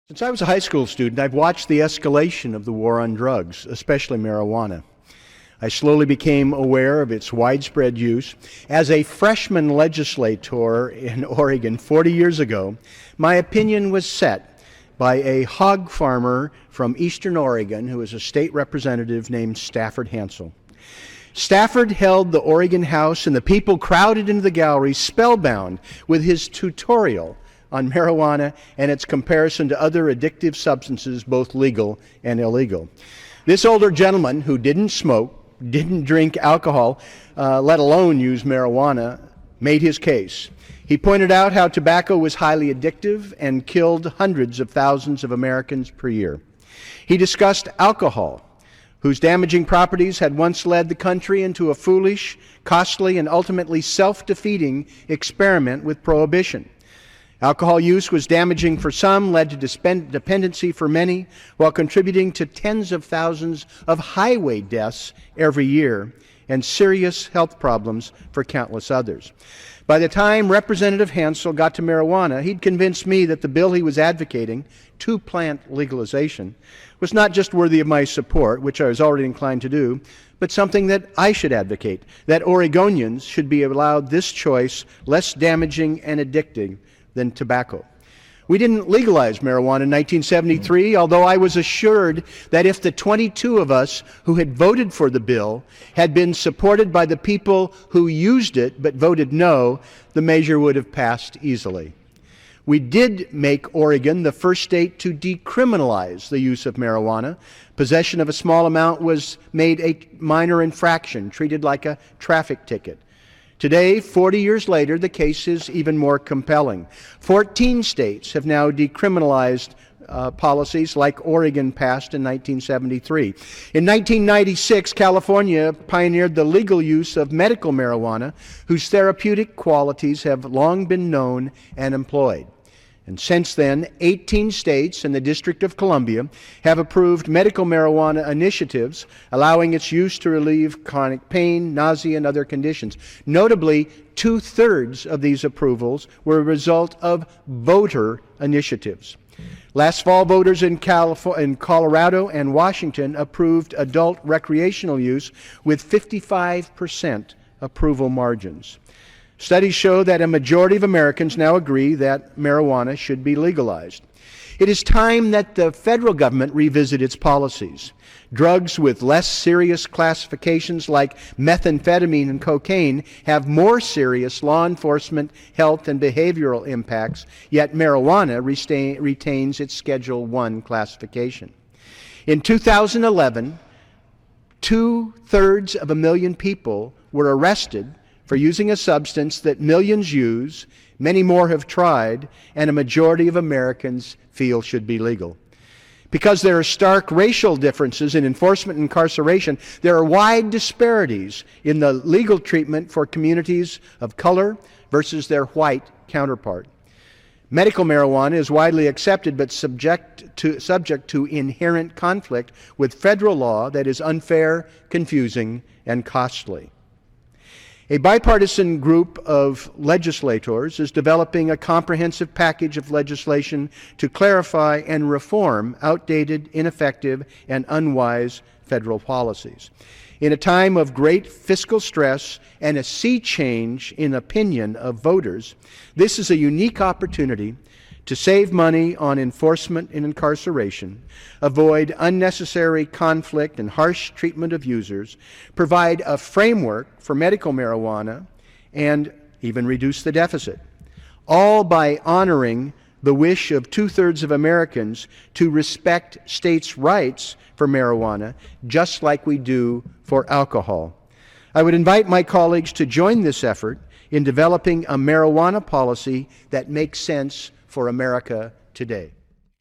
Since I was a high school student, I've watched the escalation of the war on drugs, especially marijuana. I slowly became aware of its widespread use. As a freshman legislator in Oregon 40 years ago, my opinion was set by a hog farmer from eastern Oregon who was a state representative named Stafford Hansel. Stafford held the Oregon House, and the people crowded into the gallery spellbound with his tutorial on marijuana and its comparison to other addictive substances, both legal and illegal. This older gentleman, who didn't smoke, didn't drink alcohol, let alone use marijuana, made his case. He pointed out how tobacco was highly addictive and killed hundreds of thousands of Americans per year. He discussed alcohol, whose damaging properties had once led the country into a foolish, costly, and ultimately self-defeating experiment with prohibition. Alcohol use was damaging for some, led to dependency for many, while contributing to tens of thousands of highway deaths every year and serious health problems for countless others. By the time Representative Hansel got to marijuana, he'd convinced me that the bill he was advocating, two-plant legalization, was not just worthy of my support, which I was already inclined to do, but something that I should advocate, that Oregonians should be allowed this choice, less damaging and addicting than tobacco. We didn't legalize marijuana in 1973, although I was assured that if the 22 of us who had voted for the bill had been supported by the people who used it but voted no, the measure would have passed easily. We did make Oregon the first state to decriminalize the use of marijuana. Possession of a small amount was made a minor infraction, treated like a traffic ticket. Today, 40 years later, the case is even more compelling. 14 states have now decriminalized policies like Oregon passed in 1973. In 1996, California pioneered the legal use of medical marijuana, whose therapeutic qualities have long been known and employed. And since then, 18 states and the District of Columbia have approved medical marijuana initiatives, allowing its use to relieve chronic pain, nausea, and other conditions. Notably, 2/3 of these approvals were a result of voter initiatives. Last fall, voters in Colorado and Washington approved adult recreational use with 55% approval margins. Studies show that a majority of Americans now agree that marijuana should be legalized. It is time that the federal government revisit its policies. Drugs with less serious classifications like methamphetamine and cocaine have more serious law enforcement, health, and behavioral impacts, yet marijuana retains its Schedule I classification. In 2011, 2/3 of a million people were arrested for using a substance that millions use, many more have tried, and a majority of Americans feel should be legal. Because there are stark racial differences in enforcement and incarceration, there are wide disparities in the legal treatment for communities of color versus their white counterpart. Medical marijuana is widely accepted but subject to inherent conflict with federal law that is unfair, confusing, and costly. A bipartisan group of legislators is developing a comprehensive package of legislation to clarify and reform outdated, ineffective, and unwise federal policies. In a time of great fiscal stress and a sea change in opinion of voters, this is a unique opportunity to save money on enforcement and incarceration, avoid unnecessary conflict and harsh treatment of users, provide a framework for medical marijuana, and even reduce the deficit, all by honoring the wish of 2/3 of Americans to respect states' rights for marijuana, just like we do for alcohol. I would invite my colleagues to join this effort in developing a marijuana policy that makes sense for America today.